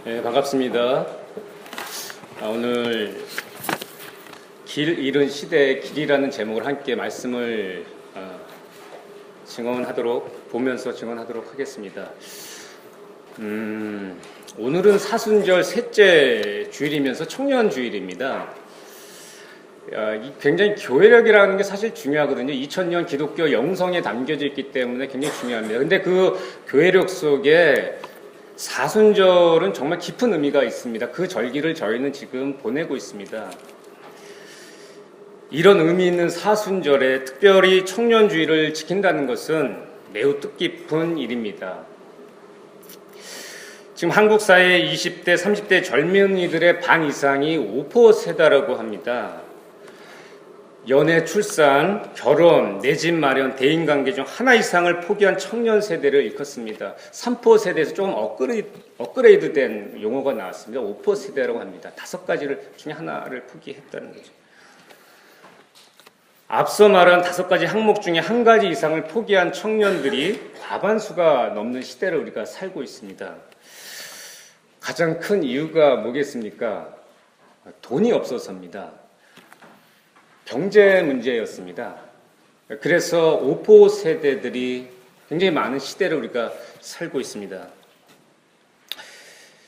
네, 반갑습니다. 오늘 길 잃은 시대의 길이라는 제목을 함께 말씀을 보면서 증언하도록 하겠습니다. 오늘은 사순절 셋째 주일이면서 청년주일입니다. 굉장히 교회력이라는 게 사실 중요하거든요. 2000년 기독교 영성에 담겨져 있기 때문에 굉장히 중요합니다. 근데 그 교회력 속에 사순절은 정말 깊은 의미가 있습니다. 그 절기를 저희는 지금 보내고 있습니다. 이런 의미 있는 사순절에 특별히 청년주의를 지킨다는 것은 매우 뜻깊은 일입니다. 지금 한국 사회 20대, 30대 젊은이들의 반 이상이 5%세대라고 합니다. 연애, 출산, 결혼, 내 집 마련, 대인관계 중 하나 이상을 포기한 청년 세대를 일컫습니다. 3%세대에서 조금 업그레이드된 용어가 나왔습니다. 5%세대라고 합니다. 5가지를 중에 하나를 포기했다는 거죠. 앞서 말한 5가지 항목 중에 한 가지 이상을 포기한 청년들이 과반수가 넘는 시대를 우리가 살고 있습니다. 가장 큰 이유가 뭐겠습니까? 돈이 없어서입니다. 경제 문제였습니다. 그래서 5%세대들이 굉장히 많은 시대를 우리가 살고 있습니다.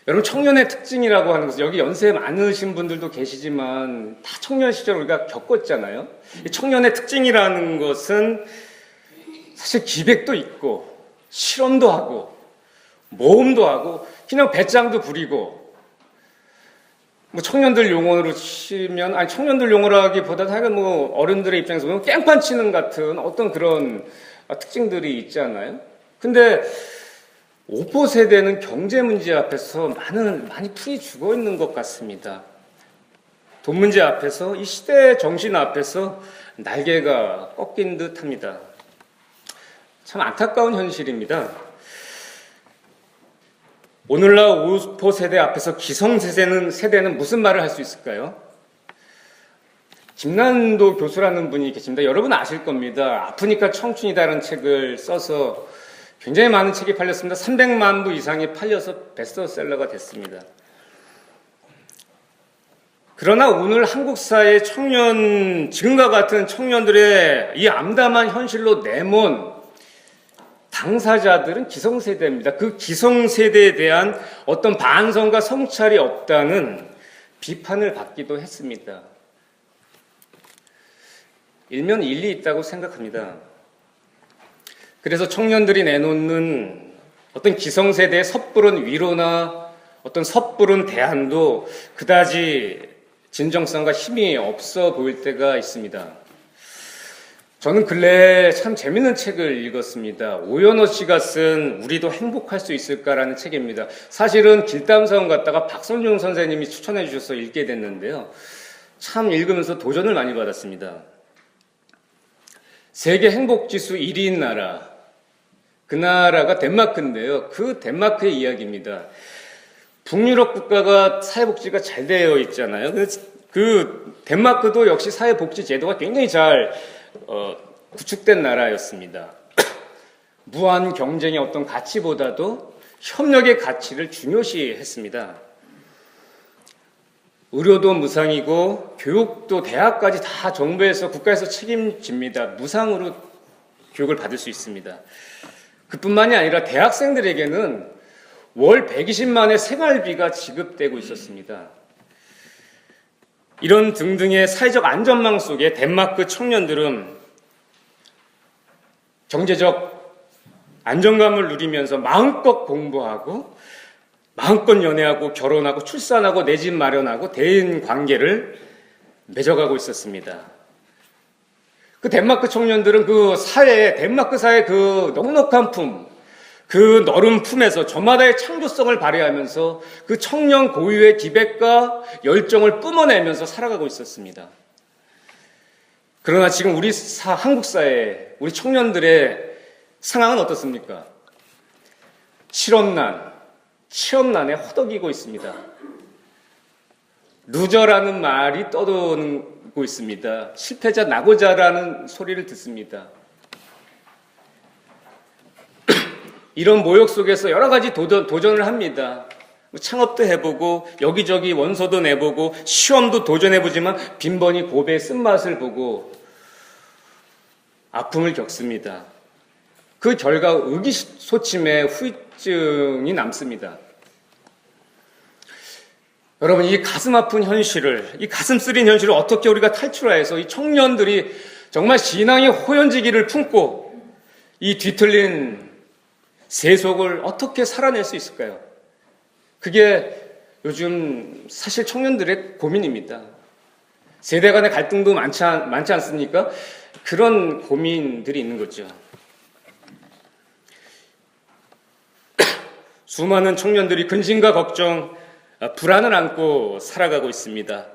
여러분, 청년의 특징이라고 하는 것은 여기 연세 많으신 분들도 계시지만 다 청년 시절 우리가 겪었잖아요. 이 청년의 특징이라는 것은 사실 기백도 있고 실험도 하고 모험도 하고 그냥 배짱도 부리고, 청년들 용어로 치면, 청년들 용어라기보다 하여간 어른들의 입장에서 보면 깽판 치는 같은 어떤 그런 특징들이 있지 않나요? 근데 5%세대는 경제 문제 앞에서 많이 풀이 죽어 있는 것 같습니다. 돈 문제 앞에서, 이 시대의 정신 앞에서 날개가 꺾인 듯 합니다. 참 안타까운 현실입니다. 오늘날 5%세대 앞에서 기성세대는 무슨 말을 할 수 있을까요? 김난도 교수라는 분이 계십니다. 여러분 아실 겁니다. 아프니까 청춘이다라는 책을 써서 굉장히 많은 책이 팔렸습니다. 300만 부 이상이 팔려서 베스트셀러가 됐습니다. 그러나 오늘 한국 사회 지금과 같은 청년들의 이 암담한 현실로 내몬 당사자들은 기성세대입니다. 그 기성세대에 대한 어떤 반성과 성찰이 없다는 비판을 받기도 했습니다. 일면 일리 있다고 생각합니다. 그래서 청년들이 내놓는 어떤 기성세대의 섣부른 위로나 어떤 섣부른 대안도 그다지 진정성과 힘이 없어 보일 때가 있습니다. 저는 근래에 참 재밌는 책을 읽었습니다. 오연호 씨가 쓴 우리도 행복할 수 있을까라는 책입니다. 사실은 길담사원 갔다가 박선중 선생님이 추천해 주셔서 읽게 됐는데요. 참 읽으면서 도전을 많이 받았습니다. 세계 행복지수 1위인 나라, 그 나라가 덴마크인데요. 그 덴마크의 이야기입니다. 북유럽 국가가 사회복지가 잘 되어 있잖아요. 그 덴마크도 역시 사회복지 제도가 굉장히 잘 구축된 나라였습니다. 무한 경쟁의 어떤 가치보다도 협력의 가치를 중요시했습니다. 의료도 무상이고 교육도 대학까지 다 정부에서 국가에서 책임집니다. 무상으로 교육을 받을 수 있습니다. 그뿐만이 아니라 대학생들에게는 월 120만의 생활비가 지급되고 있었습니다. 이런 등등의 사회적 안전망 속에 덴마크 청년들은 경제적 안정감을 누리면서 마음껏 공부하고 마음껏 연애하고 결혼하고 출산하고 내 집 마련하고 대인 관계를 맺어가고 있었습니다. 그 덴마크 청년들은 덴마크 사회의 그 넉넉한 품, 그 너른 품에서 저마다의 창조성을 발휘하면서 그 청년 고유의 기백과 열정을 뿜어내면서 살아가고 있었습니다. 그러나 지금 한국 사회, 우리 청년들의 상황은 어떻습니까? 취업난에 허덕이고 있습니다. 루저라는 말이 떠도고 있습니다. 실패자, 낙오자라는 소리를 듣습니다. 이런 모욕 속에서 여러 가지 도전을 합니다. 창업도 해보고 여기저기 원서도 내보고 시험도 도전해보지만 빈번히 고배의 쓴맛을 보고 아픔을 겪습니다. 그 결과 의기소침의 후유증이 남습니다. 여러분, 이 가슴 아픈 현실을, 이 가슴 쓰린 현실을 어떻게 우리가 탈출해서 이 청년들이 정말 신앙의 호연지기를 품고 이 뒤틀린 세속을 어떻게 살아낼 수 있을까요? 그게 요즘 사실 청년들의 고민입니다. 세대 간의 갈등도 많지 않습니까? 그런 고민들이 있는 거죠. 수많은 청년들이 근심과 걱정, 불안을 안고 살아가고 있습니다.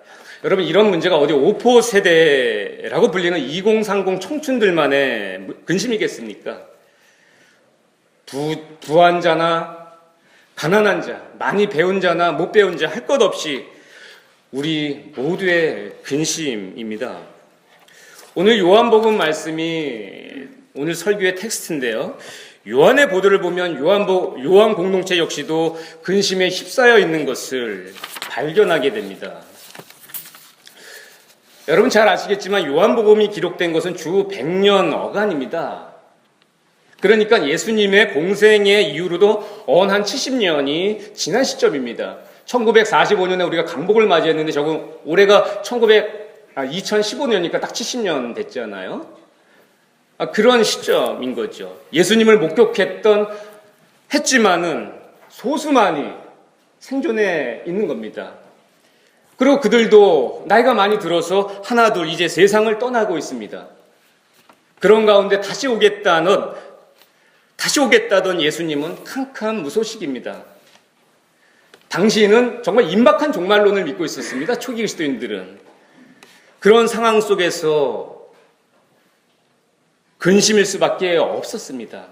여러분, 이런 문제가 어디 오포 세대라고 불리는 2030 청춘들만의 근심이겠습니까? 부한 자나 가난한 자, 많이 배운 자나 못 배운 자 할 것 없이 우리 모두의 근심입니다. 오늘 요한복음 말씀이 오늘 설교의 텍스트인데요. 요한의 보도를 보면 요한 공동체 역시도 근심에 휩싸여 있는 것을 발견하게 됩니다. 여러분 잘 아시겠지만 요한복음이 기록된 것은 주 100년 어간입니다. 그러니까 예수님의 공생의 이후로도 한 70년이 지난 시점입니다. 1945년에 우리가 강복을 맞이했는데 올해가 2015년이니까 딱 70년 됐잖아요. 그런 시점인 거죠. 예수님을 했지만은 소수만이 생존해 있는 겁니다. 그리고 그들도 나이가 많이 들어서 하나둘 이제 세상을 떠나고 있습니다. 그런 가운데 다시 오겠다던 예수님은 캄캄무소식입니다. 당시에는 정말 임박한 종말론을 믿고 있었습니다. 초기 그리스도인들은. 그런 상황 속에서 근심일 수밖에 없었습니다.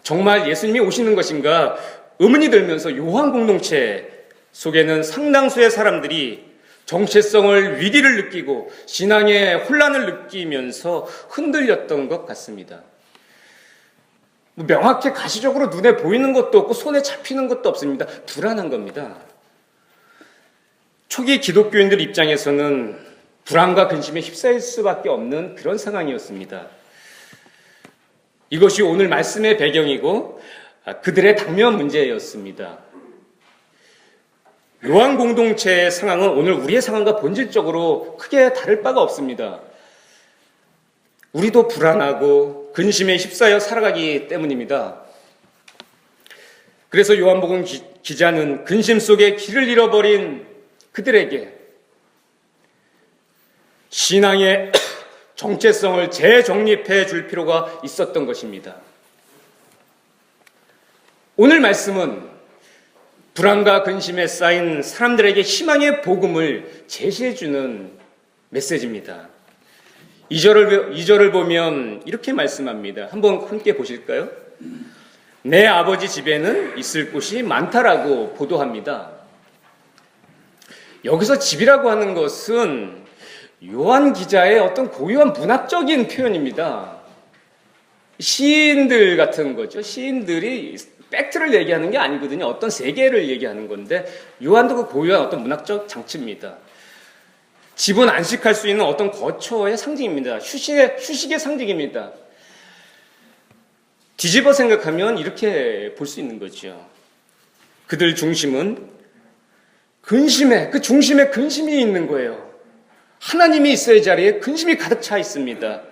정말 예수님이 오시는 것인가 의문이 들면서 요한 공동체 속에는 상당수의 사람들이 정체성을 위기를 느끼고 신앙의 혼란을 느끼면서 흔들렸던 것 같습니다. 명확히 가시적으로 눈에 보이는 것도 없고 손에 잡히는 것도 없습니다. 불안한 겁니다. 초기 기독교인들 입장에서는 불안과 근심에 휩싸일 수밖에 없는 그런 상황이었습니다. 이것이 오늘 말씀의 배경이고 그들의 당면 문제였습니다. 요한 공동체의 상황은 오늘 우리의 상황과 본질적으로 크게 다를 바가 없습니다. 우리도 불안하고 근심에 휩싸여 살아가기 때문입니다. 그래서 요한복음 기자는 근심 속에 길을 잃어버린 그들에게 신앙의 정체성을 재정립해 줄 필요가 있었던 것입니다. 오늘 말씀은 불안과 근심에 쌓인 사람들에게 희망의 복음을 제시해 주는 메시지입니다. 2절을 보면 이렇게 말씀합니다. 한번 함께 보실까요? 내 아버지 집에는 있을 곳이 많다라고 보도합니다. 여기서 집이라고 하는 것은 요한 기자의 어떤 고유한 문학적인 표현입니다. 시인들 같은 거죠. 시인들이 팩트를 얘기하는 게 아니거든요. 어떤 세계를 얘기하는 건데 요한도 그 고유한 어떤 문학적 장치입니다. 집은 안식할 수 있는 어떤 거처의 상징입니다. 휴식의 상징입니다. 뒤집어 생각하면 이렇게 볼 수 있는 거죠. 그들 중심은 그 중심에 근심이 있는 거예요. 하나님이 있어야 자리에 근심이 가득 차 있습니다.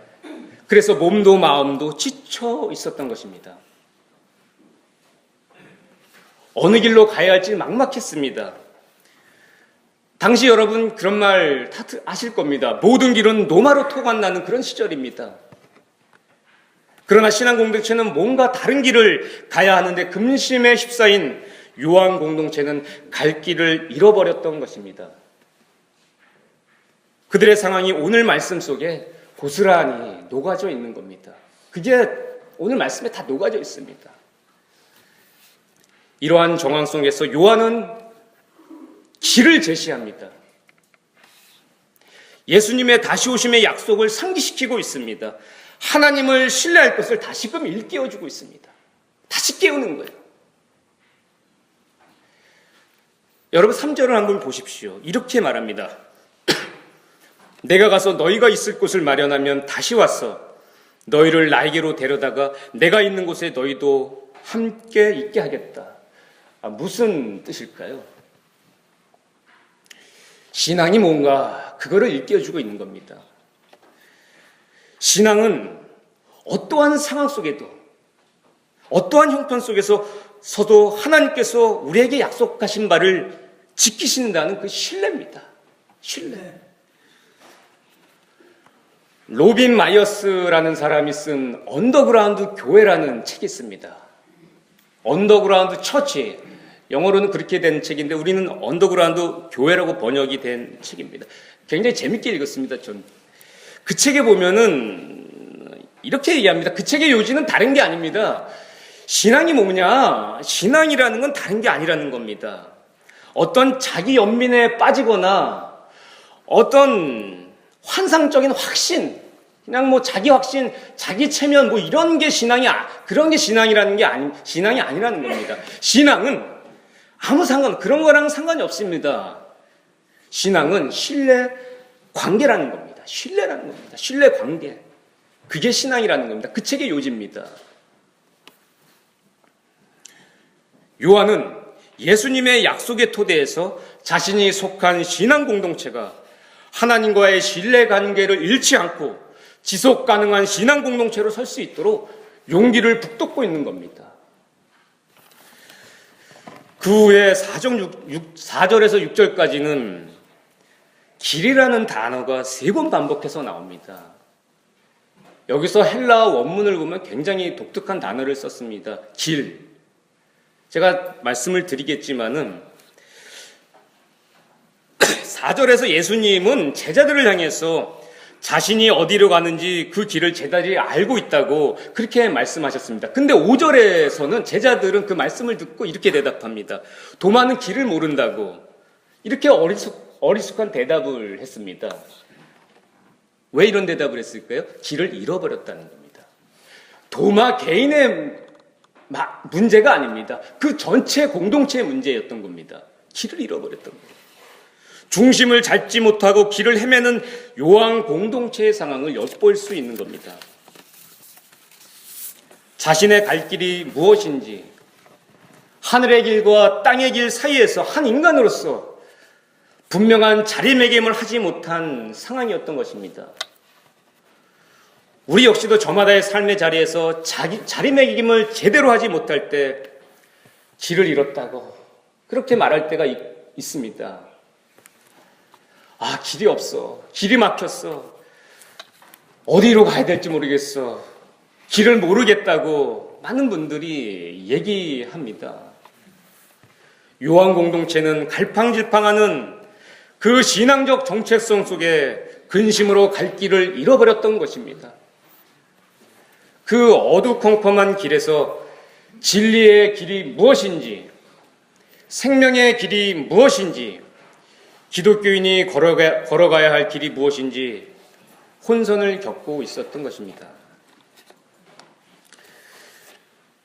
그래서 몸도 마음도 지쳐 있었던 것입니다. 어느 길로 가야 할지 막막했습니다. 당시 여러분 그런 말 다 아실 겁니다. 모든 길은 노마로 통한다는 그런 시절입니다. 그러나 신앙 공동체는 뭔가 다른 길을 가야 하는데 근심에 휩싸인 요한 공동체는 갈 길을 잃어버렸던 것입니다. 그들의 상황이 오늘 말씀 속에 고스란히 녹아져 있는 겁니다. 그게 오늘 말씀에 다 녹아져 있습니다. 이러한 정황 속에서 요한은 길을 제시합니다. 예수님의 다시 오심의 약속을 상기시키고 있습니다. 하나님을 신뢰할 것을 다시금 일깨워주고 있습니다. 다시 깨우는 거예요. 여러분 3절을 한번 보십시오. 이렇게 말합니다. 내가 가서 너희가 있을 곳을 마련하면 다시 와서 너희를 나에게로 데려다가 내가 있는 곳에 너희도 함께 있게 하겠다. 무슨 뜻일까요? 신앙이 뭔가 그거를 일깨워주고 있는 겁니다. 신앙은 어떠한 상황 속에도 어떠한 형편 속에서도 하나님께서 우리에게 약속하신 바를 지키신다는 그 신뢰입니다. 신뢰. 로빈 마이어스라는 사람이 쓴 언더그라운드 교회라는 책이 있습니다. 언더그라운드 처치, 영어로는 그렇게 된 책인데 우리는 언더그라운드 교회라고 번역이 된 책입니다. 굉장히 재밌게 읽었습니다. 전 그 책에 보면은 이렇게 얘기합니다. 그 책의 요지는 다른 게 아닙니다. 신앙이 뭐냐? 신앙이라는 건 다른 게 아니라는 겁니다. 어떤 자기 연민에 빠지거나 어떤 환상적인 확신, 그냥 뭐 자기 확신, 자기 체면 뭐 이런 게 그런 게 신앙이라는 게 신앙이 아니라는 겁니다. 신앙은 그런 거랑 상관이 없습니다. 신앙은 신뢰 관계라는 겁니다. 신뢰라는 겁니다. 신뢰 관계. 그게 신앙이라는 겁니다. 그 책의 요지입니다. 요한은 예수님의 약속의 토대에서 자신이 속한 신앙 공동체가 하나님과의 신뢰 관계를 잃지 않고 지속 가능한 신앙 공동체로 설 수 있도록 용기를 북돋고 있는 겁니다. 그 후에 4절에서 6절까지는 길이라는 단어가 3번 반복해서 나옵니다. 여기서 헬라어 원문을 보면 굉장히 독특한 단어를 썼습니다. 길. 제가 말씀을 드리겠지만은 4절에서 예수님은 제자들을 향해서 자신이 어디로 가는지 그 길을 제자들이 알고 있다고 그렇게 말씀하셨습니다. 근데 5절에서는 제자들은 그 말씀을 듣고 이렇게 대답합니다. 도마는 길을 모른다고 이렇게 어리숙한 대답을 했습니다. 왜 이런 대답을 했을까요? 길을 잃어버렸다는 겁니다. 도마 개인의 문제가 아닙니다. 그 전체 공동체의 문제였던 겁니다. 길을 잃어버렸던 거예요. 중심을 잡지 못하고 길을 헤매는 요한 공동체의 상황을 엿볼 수 있는 겁니다. 자신의 갈 길이 무엇인지 하늘의 길과 땅의 길 사이에서 한 인간으로서 분명한 자리매김을 하지 못한 상황이었던 것입니다. 우리 역시도 저마다의 삶의 자리에서 자리매김을 제대로 하지 못할 때 길을 잃었다고 그렇게 말할 때가 있습니다. 길이 없어. 길이 막혔어. 어디로 가야 될지 모르겠어. 길을 모르겠다고 많은 분들이 얘기합니다. 요한 공동체는 갈팡질팡하는 그 신앙적 정체성 속에 근심으로 갈 길을 잃어버렸던 것입니다. 그 어두컴컴한 길에서 진리의 길이 무엇인지, 생명의 길이 무엇인지, 기독교인이 걸어가야 할 길이 무엇인지 혼선을 겪고 있었던 것입니다.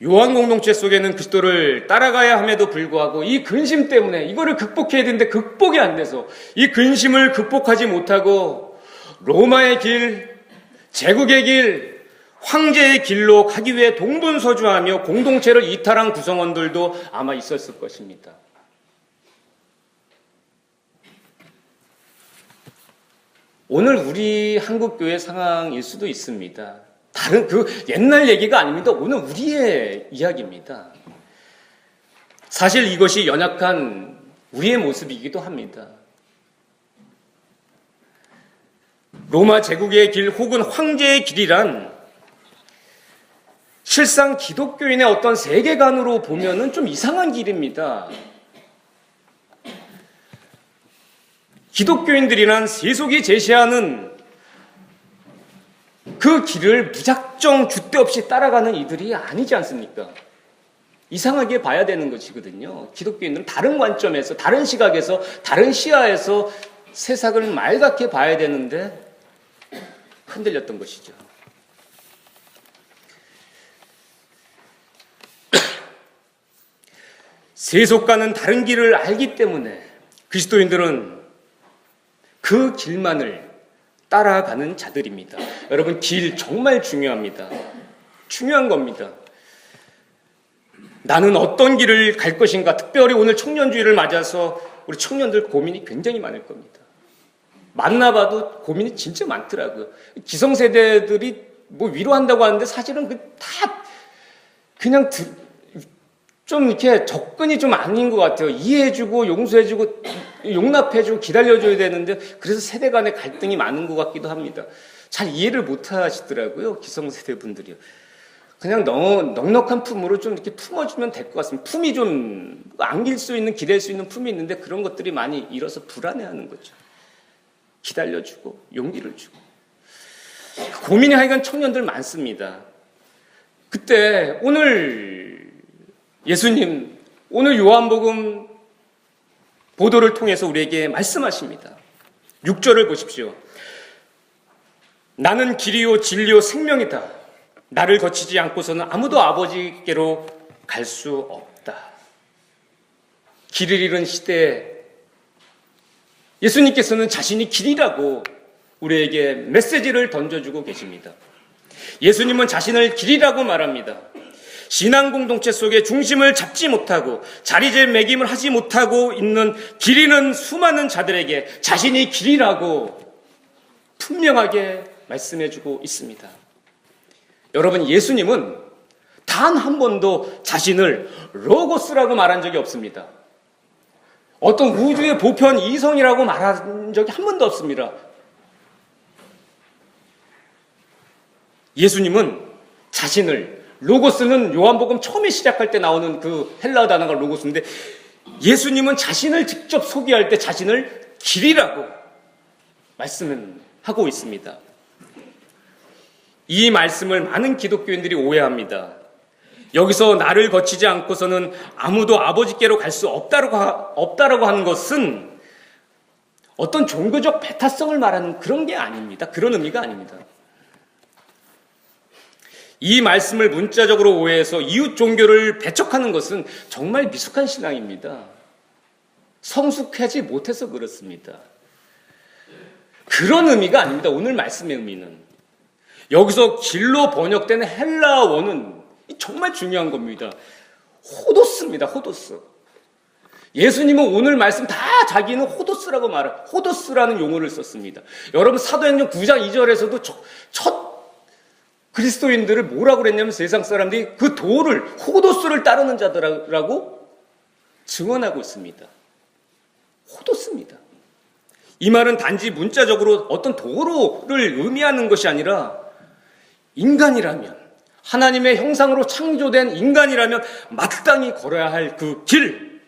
요한 공동체 속에는 그리스도를 따라가야 함에도 불구하고 이 근심 때문에 이거를 극복해야 되는데 극복이 안 돼서 이 근심을 극복하지 못하고 로마의 길, 제국의 길, 황제의 길로 가기 위해 동분서주하며 공동체를 이탈한 구성원들도 아마 있었을 것입니다. 오늘 우리 한국교회 상황일 수도 있습니다. 다른 옛날 얘기가 아닙니다. 오늘 우리의 이야기입니다. 사실 이것이 연약한 우리의 모습이기도 합니다. 로마 제국의 길 혹은 황제의 길이란 실상 기독교인의 어떤 세계관으로 보면은 좀 이상한 길입니다. 기독교인들이란 세속이 제시하는 그 길을 무작정 줏대 없이 따라가는 이들이 아니지 않습니까? 이상하게 봐야 되는 것이거든요. 기독교인들은 다른 관점에서, 다른 시각에서, 다른 시야에서 세상을 맑게 봐야 되는데 흔들렸던 것이죠. 세속과는 다른 길을 알기 때문에 그리스도인들은 그 길만을 따라가는 자들입니다. 여러분, 길 정말 중요합니다. 중요한 겁니다. 나는 어떤 길을 갈 것인가? 특별히 오늘 청년주의를 맞아서 우리 청년들 고민이 굉장히 많을 겁니다. 만나봐도 고민이 진짜 많더라고요. 기성세대들이 뭐 위로한다고 하는데 사실은 다 그냥 좀 이렇게 접근이 좀 아닌 것 같아요. 이해해주고 용서해주고 용납해주고 기다려줘야 되는데 그래서 세대 간의 갈등이 많은 것 같기도 합니다. 잘 이해를 못 하시더라고요. 기성세대 분들이요. 그냥 넉넉한 품으로 좀 이렇게 품어주면 될 것 같습니다. 품이 좀 안길 수 있는, 기댈 수 있는 품이 있는데 그런 것들이 많이 잃어서 불안해하는 거죠. 기다려주고 용기를 주고. 고민이 하여간 청년들 많습니다. 그때 오늘 예수님, 오늘 요한복음 보도를 통해서 우리에게 말씀하십니다. 6절을 보십시오. 나는 길이요 진리요 생명이다. 나를 거치지 않고서는 아무도 아버지께로 갈 수 없다. 길을 잃은 시대에 예수님께서는 자신이 길이라고 우리에게 메시지를 던져주고 계십니다. 예수님은 자신을 길이라고 말합니다. 신앙 공동체 속에 중심을 잡지 못하고 자리매김을 하지 못하고 있는 길 잃은 수많은 자들에게 자신이 길이라고 분명하게 말씀해주고 있습니다. 여러분, 예수님은 단 한 번도 자신을 로고스라고 말한 적이 없습니다. 어떤 우주의 보편 이성이라고 말한 적이 한 번도 없습니다. 예수님은 자신을, 로고스는 요한복음 처음에 시작할 때 나오는 그 헬라어 단어가 로고스인데, 예수님은 자신을 직접 소개할 때 자신을 길이라고 말씀하고 있습니다. 이 말씀을 많은 기독교인들이 오해합니다. 여기서 나를 거치지 않고서는 아무도 아버지께로 갈 수 없다라고 하는 것은 어떤 종교적 배타성을 말하는 그런 게 아닙니다. 그런 의미가 아닙니다. 이 말씀을 문자적으로 오해해서 이웃 종교를 배척하는 것은 정말 미숙한 신앙입니다. 성숙하지 못해서 그렇습니다. 그런 의미가 아닙니다. 오늘 말씀의 의미는. 여기서 길로 번역되는 헬라어는 정말 중요한 겁니다. 호도스입니다. 호도스. 예수님은 오늘 말씀 다 자기는 호도스라고 호도스라는 용어를 썼습니다. 여러분, 사도행전 9장 2절에서도 첫 그리스도인들을 뭐라고 그랬냐면 세상 사람들이 그 도를, 호도스를 따르는 자들이라고 증언하고 있습니다. 호도스입니다. 이 말은 단지 문자적으로 어떤 도로를 의미하는 것이 아니라 인간이라면, 하나님의 형상으로 창조된 인간이라면 마땅히 걸어야 할 그 길,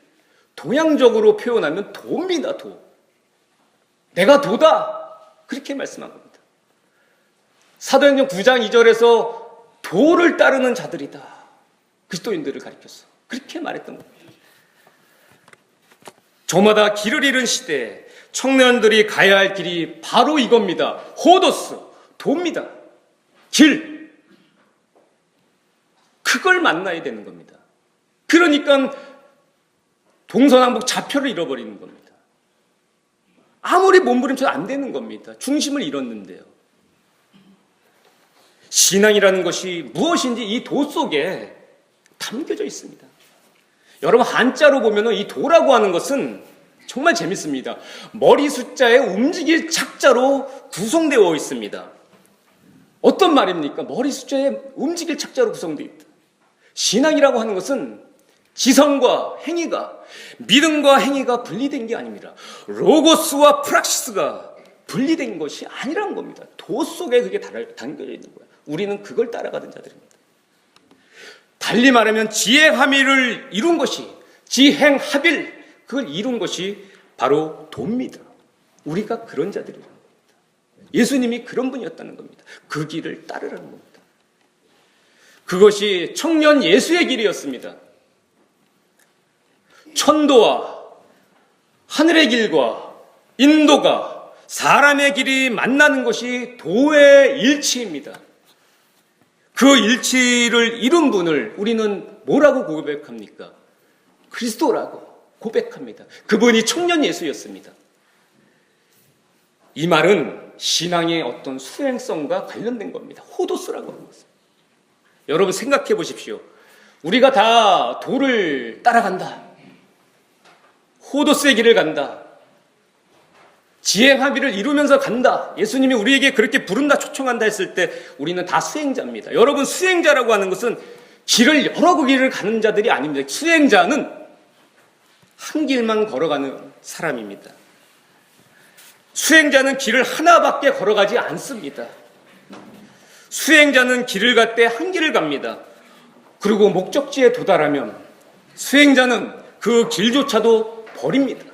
동양적으로 표현하면 도입니다. 도. 내가 도다. 그렇게 말씀한 겁니다. 사도행전 9장 2절에서 도를 따르는 자들이다. 그리스도인들을 가리켰어. 그렇게 말했던 겁니다. 저마다 길을 잃은 시대에 청년들이 가야 할 길이 바로 이겁니다. 호도스, 도입니다. 길. 그걸 만나야 되는 겁니다. 그러니까 동서남북 좌표를 잃어버리는 겁니다. 아무리 몸부림쳐도 안 되는 겁니다. 중심을 잃었는데요. 신앙이라는 것이 무엇인지 이 도 속에 담겨져 있습니다. 여러분, 한자로 보면 이 도라고 하는 것은 정말 재밌습니다. 머리 숫자에 움직일 착자로 구성되어 있습니다. 어떤 말입니까? 머리 숫자에 움직일 착자로 구성되어 있다. 신앙이라고 하는 것은 지성과 행위가, 믿음과 행위가 분리된 게 아닙니다. 로고스와 프락시스가 분리된 것이 아니라는 겁니다. 도 속에 그게 담겨져 있는 거예요. 우리는 그걸 따라가는 자들입니다. 달리 말하면 지행합의를 이룬 것이, 지행합일, 그걸 이룬 것이 바로 도입니다. 우리가 그런 자들이라는 겁니다. 예수님이 그런 분이었다는 겁니다. 그 길을 따르라는 겁니다. 그것이 청년 예수의 길이었습니다. 천도와 하늘의 길과 인도가 사람의 길이 만나는 것이 도의 일치입니다. 그 일치를 이룬 분을 우리는 뭐라고 고백합니까? 그리스도라고 고백합니다. 그분이 청년 예수였습니다. 이 말은 신앙의 어떤 수행성과 관련된 겁니다. 호도스라고 하는 것은. 여러분 생각해 보십시오. 우리가 다 도를 따라간다. 호도스의 길을 간다. 지행합의를 이루면서 간다. 예수님이 우리에게 그렇게 부른다, 초청한다 했을 때 우리는 다 수행자입니다. 여러분, 수행자라고 하는 것은 길을 여러 길을 가는 자들이 아닙니다. 수행자는 한 길만 걸어가는 사람입니다. 수행자는 길을 하나밖에 걸어가지 않습니다. 수행자는 길을 갈 때 한 길을 갑니다. 그리고 목적지에 도달하면 수행자는 그 길조차도 버립니다.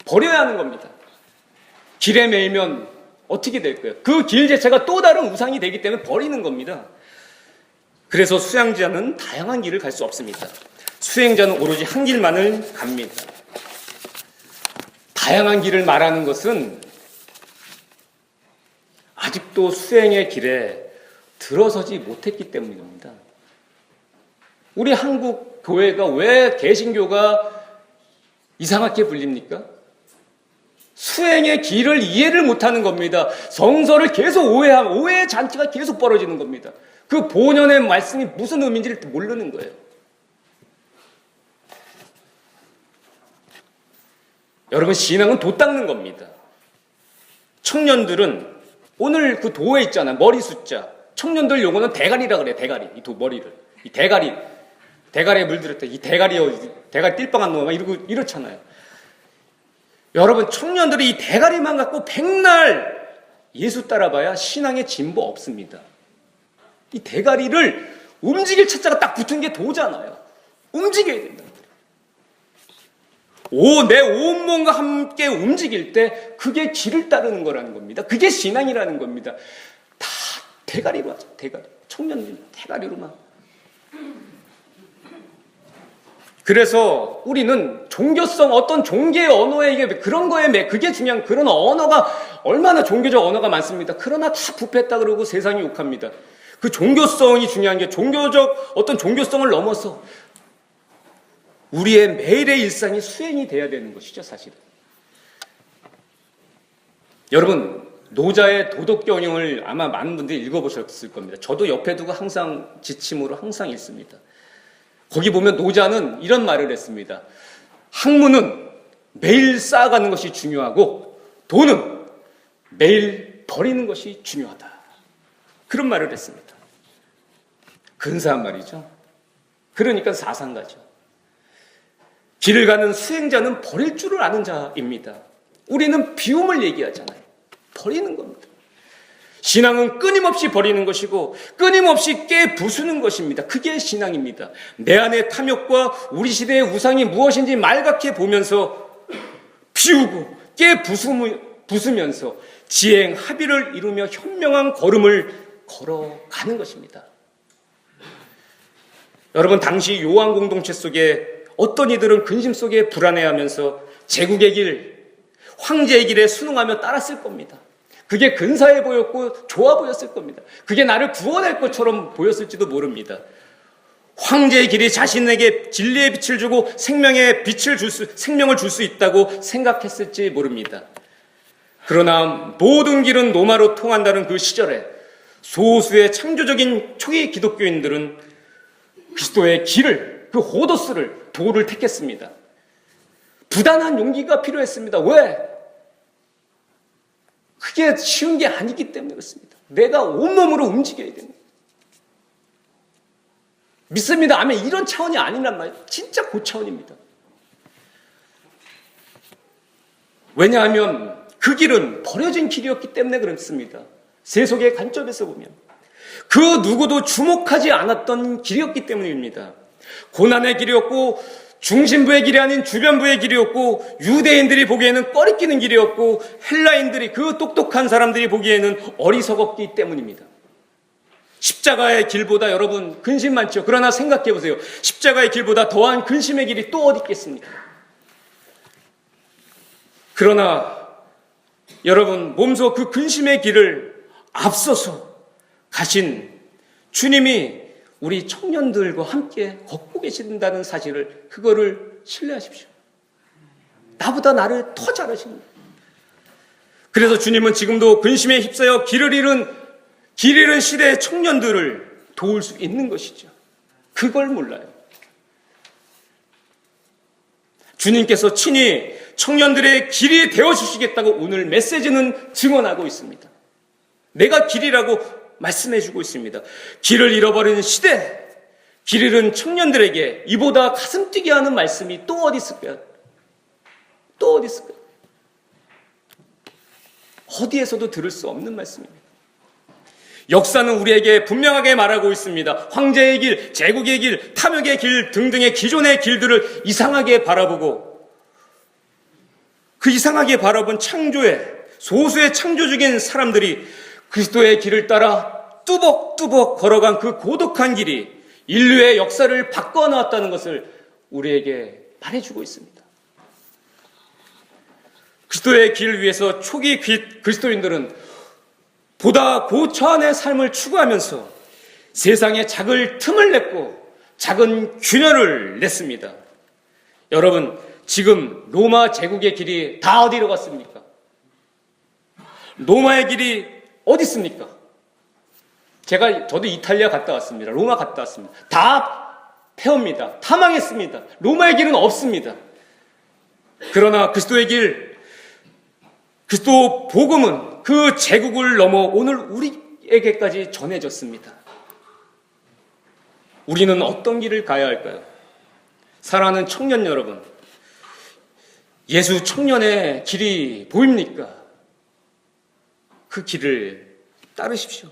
버려야 하는 겁니다. 길에 매이면 어떻게 될까요? 그 길 자체가 또 다른 우상이 되기 때문에 버리는 겁니다. 그래서 수행자는 다양한 길을 갈 수 없습니다. 수행자는 오로지 한 길만을 갑니다. 다양한 길을 말하는 것은 아직도 수행의 길에 들어서지 못했기 때문입니다. 우리 한국 교회가 왜 개신교가 이상하게 불립니까? 수행의 길을 이해를 못하는 겁니다. 성서를 계속 오해하면 오해의 잔치가 계속 벌어지는 겁니다. 그 본연의 말씀이 무슨 의미인지를 모르는 거예요. 여러분, 신앙은 도 닦는 겁니다. 청년들은 오늘 그 도에 있잖아요. 머리 숫자. 청년들 용어는 대가리라 그래요. 대가리. 이 머리를. 이 대가리에 물들었다. 이 대가리 띨빵한 놈아 이렇잖아요. 여러분, 청년들이 이 대가리만 갖고 백날 예수 따라봐야 신앙의 진보 없습니다. 이 대가리를 움직일 차자가 딱 붙은 게 도잖아요. 움직여야 된다. 내 온몸과 함께 움직일 때 그게 길을 따르는 거라는 겁니다. 그게 신앙이라는 겁니다. 다 대가리로 하죠. 대가리. 청년들 대가리로만. 그래서 우리는 종교성, 어떤 종교의 언어에 이게 그런 거에 그게 중요한 그런 언어가 얼마나 종교적 언어가 많습니다. 그러나 다 부패했다 그러고 세상이 욕합니다. 그 종교성이 중요한 게 어떤 종교성을 넘어서 우리의 매일의 일상이 수행이 돼야 되는 것이죠, 사실은. 여러분, 노자의 도덕경영을 아마 많은 분들이 읽어보셨을 겁니다. 저도 옆에 두고 항상 지침으로 항상 읽습니다. 거기 보면 노자는 이런 말을 했습니다. 학문은 매일 쌓아가는 것이 중요하고 돈은 매일 버리는 것이 중요하다. 그런 말을 했습니다. 근사한 말이죠. 그러니까 사상가죠. 길을 가는 수행자는 버릴 줄을 아는 자입니다. 우리는 비움을 얘기하잖아요. 버리는 겁니다. 신앙은 끊임없이 버리는 것이고 끊임없이 깨부수는 것입니다. 그게 신앙입니다. 내 안의 탐욕과 우리 시대의 우상이 무엇인지 말갛게 보면서 비우고 깨부수면서 지행 합의를 이루며 현명한 걸음을 걸어가는 것입니다. 여러분, 당시 요한 공동체 속에 어떤 이들은 근심 속에 불안해하면서 제국의 길, 황제의 길에 순응하며 따랐을 겁니다. 그게 근사해 보였고 좋아 보였을 겁니다. 그게 나를 구원할 것처럼 보였을지도 모릅니다. 황제의 길이 자신에게 진리의 빛을 주고 생명을 줄 수 있다고 생각했을지 모릅니다. 그러나 모든 길은 노마로 통한다는 그 시절에 소수의 창조적인 초기 기독교인들은 그리스도의 길을, 그 호도스를, 도를 택했습니다. 부단한 용기가 필요했습니다. 왜? 그게 쉬운 게 아니기 때문에 그렇습니다. 내가 온몸으로 움직여야 됩니다. 믿습니다. 아멘. 이런 차원이 아니란 말이에요. 진짜 고차원입니다. 왜냐하면 그 길은 버려진 길이었기 때문에 그렇습니다. 세속의 관점에서 보면. 그 누구도 주목하지 않았던 길이었기 때문입니다. 고난의 길이었고 중심부의 길이 아닌 주변부의 길이었고 유대인들이 보기에는 꺼리끼는 길이었고 헬라인들이 그 똑똑한 사람들이 보기에는 어리석었기 때문입니다. 십자가의 길보다 여러분 근심 많죠. 그러나 생각해 보세요. 십자가의 길보다 더한 근심의 길이 또 어디 있겠습니까? 그러나 여러분 몸소 그 근심의 길을 앞서서 가신 주님이 우리 청년들과 함께 걷고 계신다는 사실을, 그거를 신뢰하십시오. 나보다 나를 더 잘하십니다. 그래서 주님은 지금도 근심에 휩싸여 길을 잃은 시대의 청년들을 도울 수 있는 것이죠. 그걸 몰라요. 주님께서 친히 청년들의 길이 되어주시겠다고 오늘 메시지는 증언하고 있습니다. 내가 길이라고 말씀해주고 있습니다. 길을 잃어버린 시대, 길 잃은 청년들에게 이보다 가슴 뛰게 하는 말씀이 또 어디 있을까요? 또 어디 있을까요? 어디에서도 들을 수 없는 말씀입니다. 역사는 우리에게 분명하게 말하고 있습니다. 황제의 길, 제국의 길, 탐욕의 길 등등의 기존의 길들을 이상하게 바라보고, 그 이상하게 바라본 소수의 창조적인 사람들이 그리스도의 길을 따라 뚜벅뚜벅 걸어간 그 고독한 길이 인류의 역사를 바꿔놓았다는 것을 우리에게 말해주고 있습니다. 그리스도의 길 위에서 초기 그리스도인들은 보다 고차원의 삶을 추구하면서 세상에 작은 틈을 냈고 작은 균열을 냈습니다. 여러분, 지금 로마 제국의 길이 다 어디로 갔습니까? 로마의 길이 어디 있습니까? 저도 이탈리아 갔다 왔습니다. 로마 갔다 왔습니다. 다 폐허입니다. 다 망했습니다. 로마의 길은 없습니다. 그러나 그리스도의 길, 그리스도 복음은 그 제국을 넘어 오늘 우리에게까지 전해졌습니다. 우리는 어떤 길을 가야 할까요? 사랑하는 청년 여러분, 예수 청년의 길이 보입니까? 그 길을 따르십시오.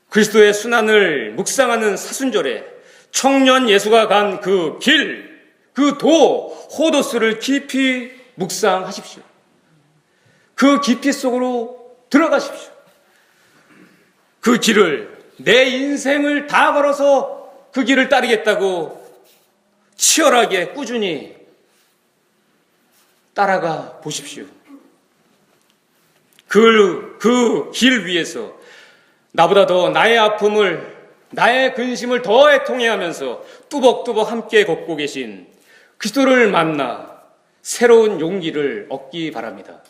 그리스도의 순환을 묵상하는 사순절에 청년 예수가 간 그 길, 그 호도스를 깊이 묵상하십시오. 그 깊이 속으로 들어가십시오. 그 길을, 내 인생을 다 걸어서 그 길을 따르겠다고 치열하게 꾸준히 따라가 보십시오. 그 길 위에서 나보다 더 나의 아픔을, 나의 근심을 더 애통해하면서 뚜벅뚜벅 함께 걷고 계신 그리스도를 만나 새로운 용기를 얻기 바랍니다.